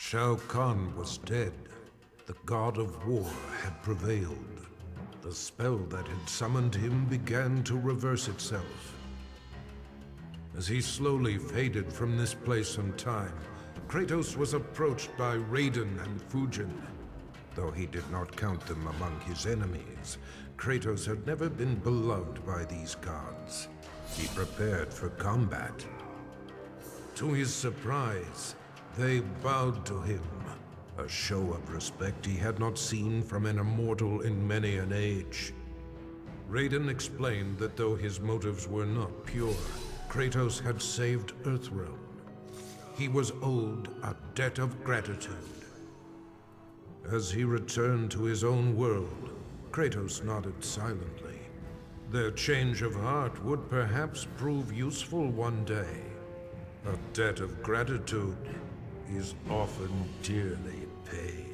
Shao Kahn was dead. The god of war had prevailed. The spell that had summoned him began to reverse itself. As he slowly faded from this place and time, Kratos was approached by Raiden and Fujin. Though he did not count them among his enemies, Kratos had never been beloved by these gods. He prepared for combat. To his surprise, they bowed to him, a show of respect he had not seen from an immortal in many an age. Raiden explained that though his motives were not pure, Kratos had saved Earthrealm. He was owed a debt of gratitude. As he returned to his own world, Kratos nodded silently. Their change of heart would perhaps prove useful one day. A debt of gratitude is often dearly paid.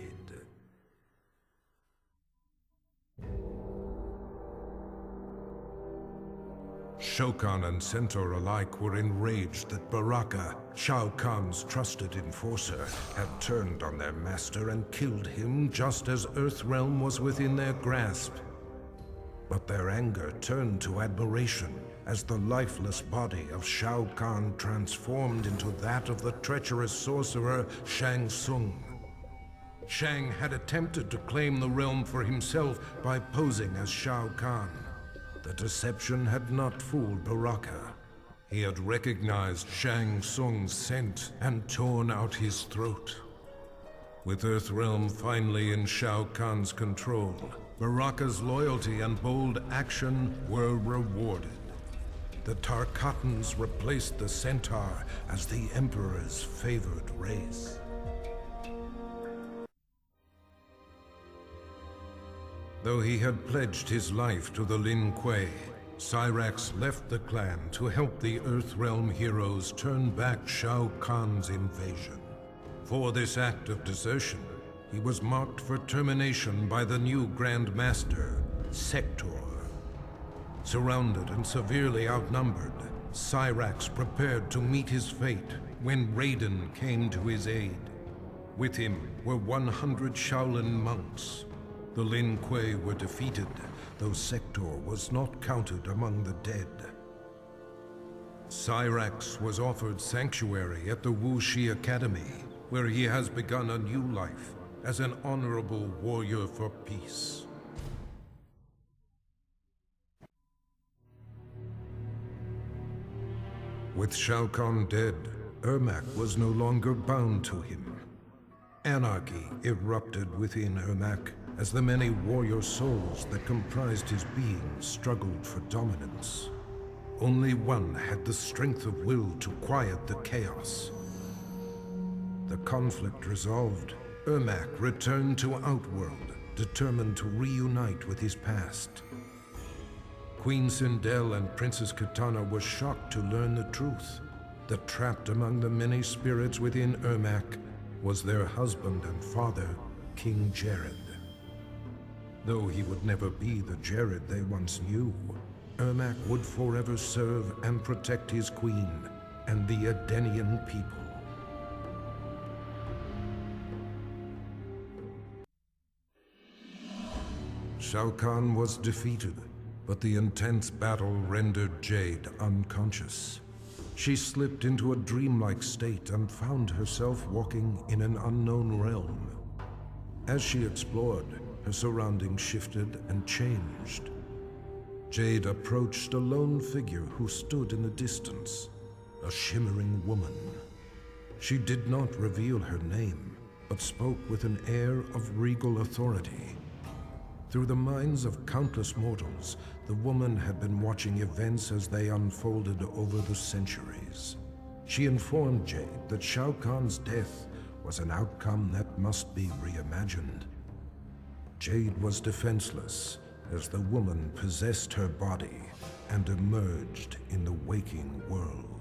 Shao Kahn and Centaur alike were enraged that Baraka, Shao Kahn's trusted enforcer, had turned on their master and killed him just as Earthrealm was within their grasp. But their anger turned to admiration as the lifeless body of Shao Kahn transformed into that of the treacherous sorcerer Shang Tsung. Shang had attempted to claim the realm for himself by posing as Shao Kahn. The deception had not fooled Baraka. He had recognized Shang Tsung's scent and torn out his throat. With Earthrealm finally in Shao Kahn's control, Baraka's loyalty and bold action were rewarded. The Tarkatans replaced the Centaur as the Emperor's favored race. Though he had pledged his life to the Lin Kuei, Cyrax left the clan to help the Earthrealm heroes turn back Shao Kahn's invasion. For this act of desertion, he was marked for termination by the new Grand Master, Sector. Surrounded and severely outnumbered, Cyrax prepared to meet his fate when Raiden came to his aid. With him were 100 Shaolin monks. The Lin Kuei were defeated, though Sector was not counted among the dead. Cyrax was offered sanctuary at the Wuxi Academy, where he has begun a new life as an honorable warrior for peace. With Shao Kahn dead, Ermac was no longer bound to him. Anarchy erupted within Ermac as the many warrior souls that comprised his being struggled for dominance. Only one had the strength of will to quiet the chaos. The conflict resolved, Ermac returned to Outworld, determined to reunite with his past. Queen Sindel and Princess Katana were shocked to learn the truth, that trapped among the many spirits within Ermac was their husband and father, King Jared. Though he would never be the Jared they once knew, Ermac would forever serve and protect his queen and the Edenian people. Shao Kahn was defeated, but the intense battle rendered Jade unconscious. She slipped into a dreamlike state and found herself walking in an unknown realm. As she explored, her surroundings shifted and changed. Jade approached a lone figure who stood in the distance, a shimmering woman. She did not reveal her name, but spoke with an air of regal authority. Through the minds of countless mortals, the woman had been watching events as they unfolded over the centuries. She informed Jade that Shao Kahn's death was an outcome that must be reimagined. Jade was defenseless as the woman possessed her body and emerged in the waking world.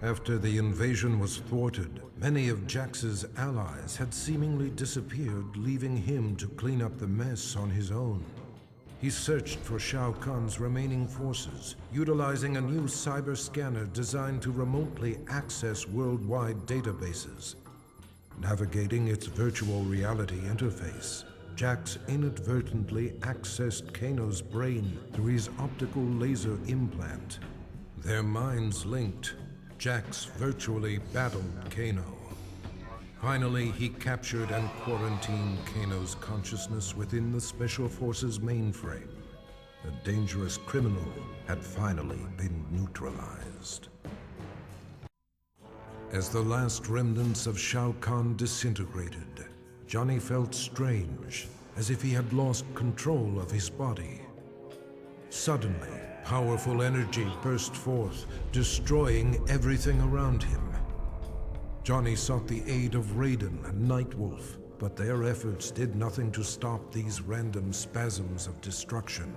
After the invasion was thwarted, many of Jax's allies had seemingly disappeared, leaving him to clean up the mess on his own. He searched for Shao Kahn's remaining forces, utilizing a new cyber scanner designed to remotely access worldwide databases. Navigating its virtual reality interface, Jax inadvertently accessed Kano's brain through his optical laser implant. Their minds linked, Jax virtually battled Kano. Finally, he captured and quarantined Kano's consciousness within the Special Forces mainframe. The dangerous criminal had finally been neutralized. As the last remnants of Shao Kahn disintegrated, Johnny felt strange, as if he had lost control of his body. Suddenly, powerful energy burst forth, destroying everything around him. Johnny sought the aid of Raiden and Nightwolf, but their efforts did nothing to stop these random spasms of destruction.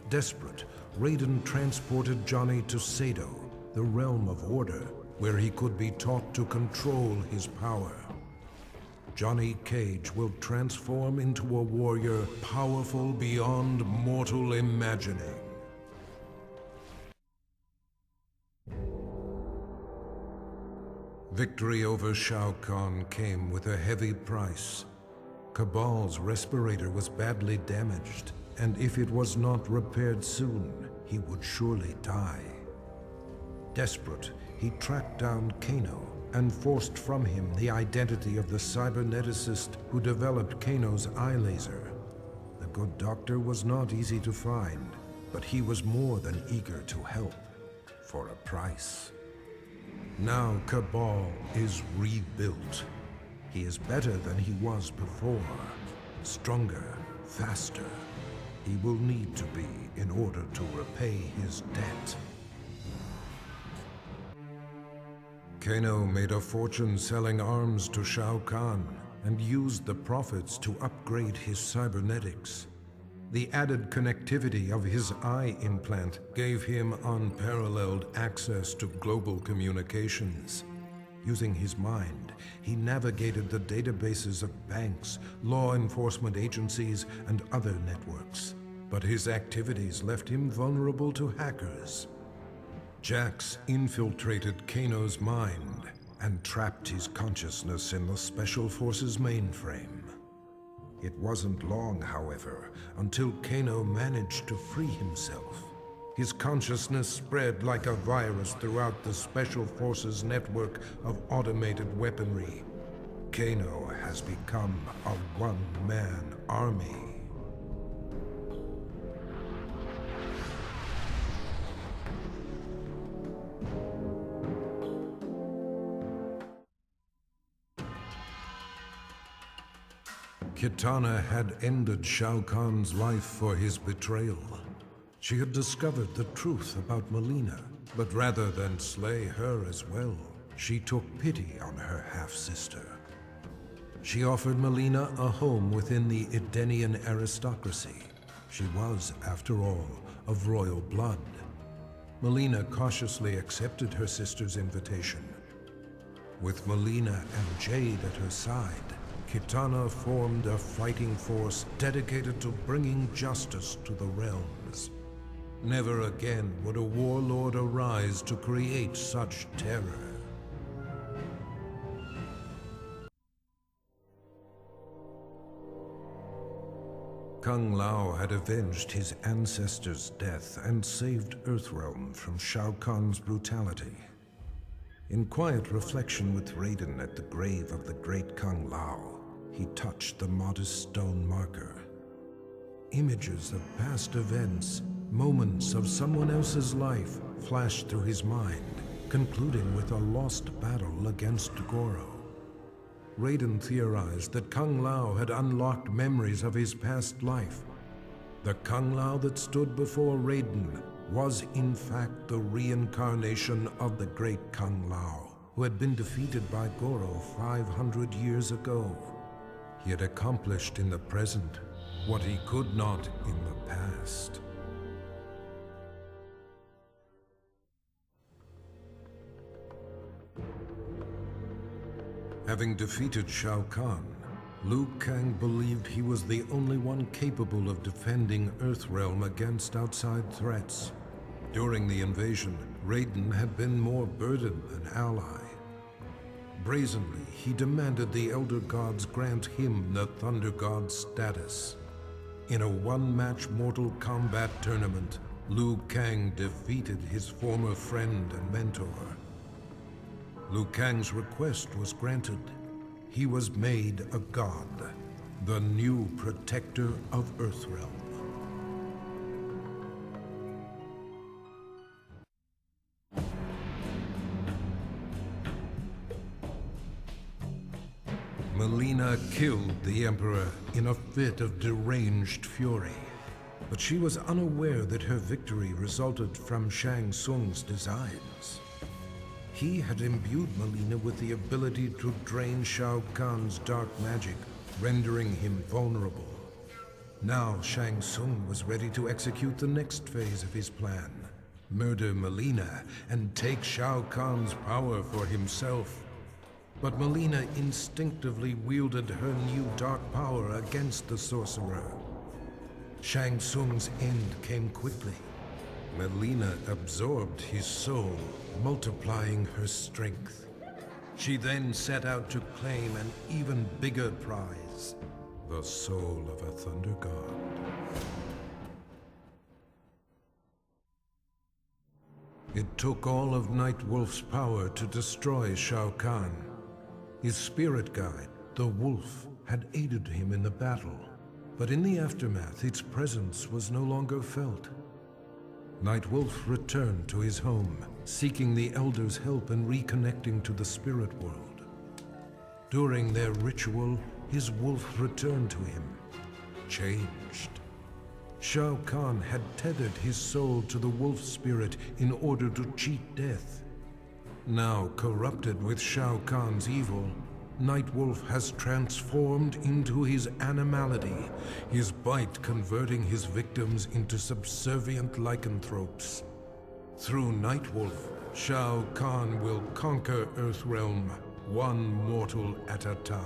Desperate, Raiden transported Johnny to Sado, the realm of order, where he could be taught to control his power. Johnny Cage will transform into a warrior powerful beyond mortal imagining. Victory over Shao Kahn came with a heavy price. Cabal's respirator was badly damaged, and if it was not repaired soon, he would surely die. Desperate, he tracked down Kano and forced from him the identity of the cyberneticist who developed Kano's eye laser. The good doctor was not easy to find, but he was more than eager to help, for a price. Now Cabal is rebuilt. He is better than he was before. Stronger, faster. He will need to be in order to repay his debt. Kano made a fortune selling arms to Shao Kahn and used the profits to upgrade his cybernetics. The added connectivity of his eye implant gave him unparalleled access to global communications. Using his mind, he navigated the databases of banks, law enforcement agencies, and other networks. But his activities left him vulnerable to hackers. Jax infiltrated Kano's mind and trapped his consciousness in the Special Forces mainframe. It wasn't long, however, until Kano managed to free himself. His consciousness spread like a virus throughout the Special Forces network of automated weaponry. Kano has become a one-man army. Kitana had ended Shao Kahn's life for his betrayal. She had discovered the truth about Mileena, but rather than slay her as well, she took pity on her half-sister. She offered Mileena a home within the Edenian aristocracy. She was, after all, of royal blood. Mileena cautiously accepted her sister's invitation. With Mileena and Jade at her side, Kitana formed a fighting force dedicated to bringing justice to the realms. Never again would a warlord arise to create such terror. Kung Lao had avenged his ancestor's death and saved Earthrealm from Shao Kahn's brutality. In quiet reflection with Raiden at the grave of the great Kung Lao, he touched the modest stone marker. Images of past events, moments of someone else's life flashed through his mind, concluding with a lost battle against Goro. Raiden theorized that Kung Lao had unlocked memories of his past life. The Kung Lao that stood before Raiden was in fact the reincarnation of the great Kung Lao, who had been defeated by Goro 500 years ago. He had accomplished in the present what he could not in the past. Having defeated Shao Kahn, Liu Kang believed he was the only one capable of defending Earthrealm against outside threats. During the invasion, Raiden had been more burden than ally. Brazenly, he demanded the Elder Gods grant him the Thunder God status. In a one-match Mortal Kombat tournament, Liu Kang defeated his former friend and mentor. Liu Kang's request was granted. He was made a god, the new protector of Earthrealm. Mileena killed the Emperor in a fit of deranged fury, but she was unaware that her victory resulted from Shang Tsung's designs. He had imbued Mileena with the ability to drain Shao Kahn's dark magic, rendering him vulnerable. Now Shang Tsung was ready to execute the next phase of his plan, murder Mileena and take Shao Kahn's power for himself. But Mileena instinctively wielded her new dark power against the sorcerer. Shang Tsung's end came quickly. Mileena absorbed his soul, multiplying her strength. She then set out to claim an even bigger prize, the soul of a Thunder God. It took all of Nightwolf's power to destroy Shao Kahn. His spirit guide, the Wolf, had aided him in the battle, but in the aftermath, its presence was no longer felt. Nightwolf returned to his home, seeking the Elder's help in reconnecting to the spirit world. During their ritual, his wolf returned to him, changed. Shao Kahn had tethered his soul to the wolf spirit in order to cheat death. Now corrupted with Shao Kahn's evil, Nightwolf has transformed into his animality, his bite converting his victims into subservient lycanthropes. Through Nightwolf, Shao Kahn will conquer Earthrealm, one mortal at a time.